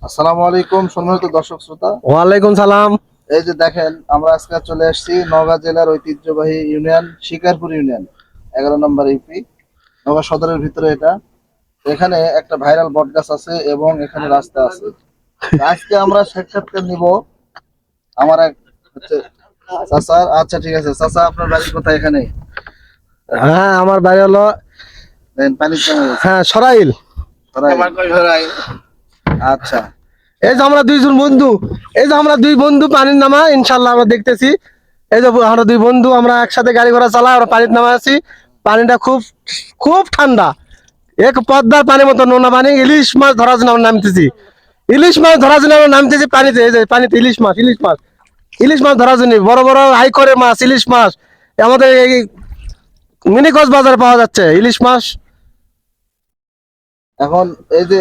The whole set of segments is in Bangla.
আসসালামু আলাইকুম সম্মানিত দর্শক শ্রোতা। ওয়ালাইকুম সালাম। এই যে দেখেন আমরা আজকে চলে আসছি নওগাঁ জেলার ঐতিহ্যবাহী ইউনিয়ন শিকারপুর ইউনিয়ন 11 নম্বর ইউপি নওগাঁ সদরের ভিতরে এটা। এখানে একটা ভাইরাল বট গাছ আছে এবং এখানে রাস্তা আছে। আজকে আমরা সাক্ষাৎকার নিব আমার এক হচ্ছে চাচা। আচ্ছা ঠিক আছে চাচা, আপনার বাড়ি কোথায়? এখানে হ্যাঁ, আমার বাড়ি হলো পানি হ্যাঁ সরাইল। আচ্ছা এই যে আমরা দুইজন বন্ধু, এই যে আমরা দুই বন্ধু পানির নামা ইনশাল্লাহ আমরা দেখতেছি। এই যে আমরা দুই বন্ধু আমরা একসাথে গাড়ি ঘোড়া চালাই, আমরা পানির নামা আছি। পানিটা খুব খুব ঠান্ডা, এক পদ্মার পানির মতো নোনা পানি। ইলিশ মাছ ধরার জন্য আমরা নামতেছি, ইলিশ মাছ ধরার জন্য আমরা নামতেছি পানিতে। এই যে পানিতে ইলিশ মাছ, ইলিশ মাছ, ইলিশ মাছ ধরার জন্য বড় বড় হাই করে মাছ, ইলিশ মাছ আমাদের এই মিনি কক্সবাজারে পাওয়া যাচ্ছে ইলিশ মাছ। এখন এই যে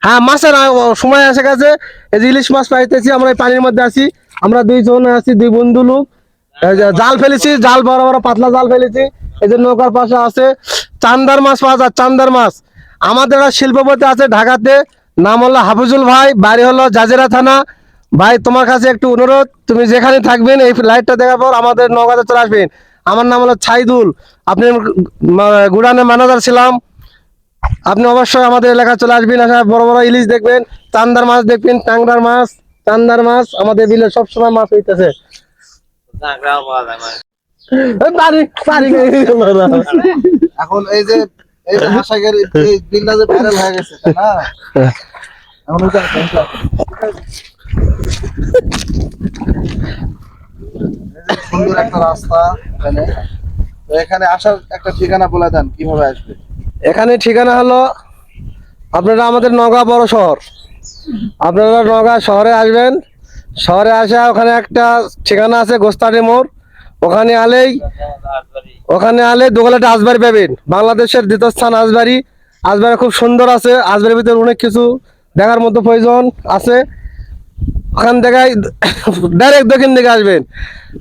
হ্যাঁ, মাছের সময় এসে গেছে। এই যে ইলিশ মাছ পাইতেছি, আমরা এই পানির মধ্যে আছি। আমরা দুইজন আছি, দুই বন্ধু লোক। এই যে জাল ফেলেছি, জাল বড় বড় পাতলা জাল ফেলেছি। এই যে নৌকার পাশে আছে চান্দার মাছ পাওয়া যায়, চান্দার মাছ। আমাদের একটা শিল্পপতি আছে ঢাকাতে, নাম হলো হাফিজুল ভাই, বাড়ি হলো জাজিরা থানা। ভাই তোমার কাছে একটু অনুরোধ, তুমি যেখানে থাকবেন এই লাইটটা দেখার পর আমাদের নৌকাতে চলে আসবেন। আমার নাম হলো ছাইদুল, আপনি গুড়ানের ম্যানেজার ছিলাম। আপনি অবশ্যই আমাদের এলাকায় চলে আসবেন, আসা বড় বড় ইলিশ দেখবেন, চান্দার মাছ দেখবেন, টাংরার মাছ, চান্দার মাছ। আমাদের বিলে সবসময় মাছ হইতেছে। এখন এই যে আশাকের এই দিনটা যে ভাইরাল হয়ে গেছে তাই না? এখন সুন্দর একটা রাস্তা এখানে। তো এখানে আসার একটা ঠিকানা বলে দেন, কিভাবে আসবে? এখানে ঠিকানা হলো, আপনারা আমাদের নওগাঁ বড় শহর, আপনারা নওগাঁ শহরে আসবেন। শহরে আসা ওখানে একটা ঠিকানা আছে গোস্তানি মোড়। ওখানে আলে দোকানটা আজবাড়ি পাবেন, বাংলাদেশের দ্বিতীয় স্থান আজবাড়ি। আজবাড়ি খুব সুন্দর আছে, আজবাড়ির ভিতরে অনেক কিছু দেখার মতো প্রয়োজন আছে। ওখান থেকে ডাইরেক্ট দক্ষিণ দিকে আসবেন,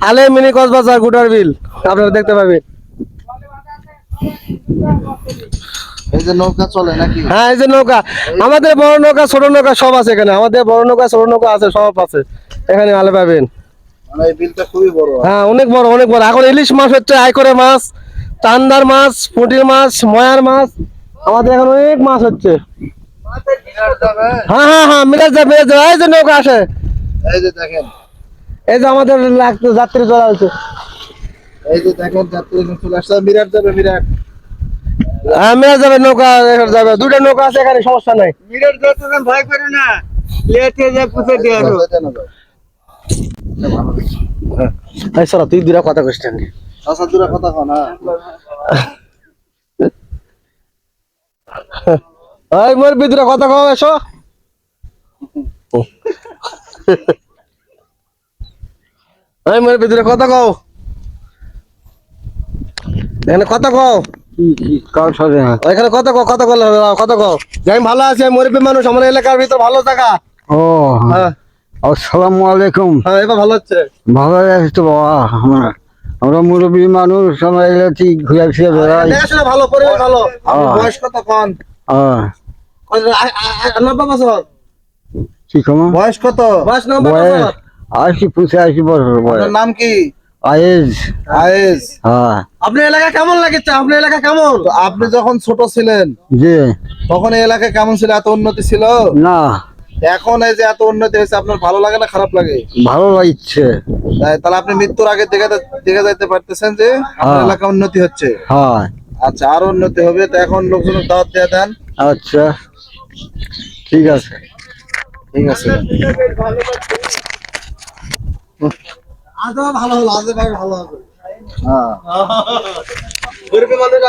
আলে মিনি কক্সবাজার গুটার বিল আপনারা দেখতে পাবেন। এই যে নৌকা চলে নাকি? হ্যাঁ, এই যে নৌকা, আমাদের বড় নৌকা ছোট নৌকা সব আছে এখানে। আমাদের বড় নৌকা ছোট নৌকা আছে, সব আছে এখানে আলে পাবেন। মানে এই বিলটা খুবই বড়। হ্যাঁ, অনেক বড়, অনেক বড়। এখন ইলিশ মাছ হচ্ছে, আইকরে মাছ, চান্দার মাছ, পুঁটির মাছ, ময়ার মাছ, আমাদের এখন অনেক মাছ হচ্ছে। হ্যাঁ হ্যাঁ হ্যাঁ, মিরাজ যাবে, মিরাজ যাবে। এই যে নৌকা আসে, এই যে দেখেন, এই যে আমাদের যাত্রী চলা হচ্ছে। এই যে দেখেন যাত্রী চলে আসছে। বিরাট যাবে, বিরাট। হ্যাঁ, মিরাজ যাবে, নৌকা যাবে, দুইটা নৌকা আছে এখানে, সমস্যা নাই। মিরাট যাচ্ছে, ভয় করে না, লেটে যে পুষে দিয়ে আসো। এই সরা, তুই দুটা কথা কইস না। আচ্ছা দূরে কথা কও না। এই মোর ভিতরে কথা কও, এসো। এই মোর ভিতরে কথা কও, এখানে কথা কও। এখানে কথা কও, কথা কও, কথা কও যে আমি ভালো আছি, আমি মুরব্বী মানুষ, আমার এলাকার ভিতর ভালো থাকা। ও হ্যাঁ, আসসালামু আলাইকুম। হ্যাঁ, এবার ভালো হচ্ছে। ভালো আছি তো বাবা। আমরা মুরব্বী মানুষ, আমরা এলাচি ঘুরে ফিরে বেড়াই। দেখাশোনা ভালো, পরিবেশ ভালো। বয়স কত কন? 90 বছর। কি কমা বয়স কত? বয়স 90 বয়স বছর। 80-85 বছর বয়স। আপনার নাম কি? আয়েজ। আয়েজ। হ্যাঁ আপনার এলাকা কেমন লাগছে? আপনার এলাকা কেমন? তো আপনি যখন ছোট ছিলেন জি তখন এই এলাকায় কেমন ছিল? এত উন্নতি ছিল? না, এখন এই যে এত উন্নতি হয়েছে, আপনার ভালো লাগে না খারাপ লাগে? ভালো লাগছে। তাহলে আপনি মৃত্যুর আগে দেখে যাইতে পারতেছেন যে আপনার হ্যাঁ। এলাকা উন্নতি হচ্ছে। হ্যাঁ আচ্ছা, আরো উন্নতি হবে। তো এখন লোকজনের দাওয়াত দিয়ে দেন। আচ্ছা ঠিক আছে। ঠিক আছে। আজ ভালো হলো, আজ ভালো হবে। হ্যাঁ। মুরব্বী মানুষ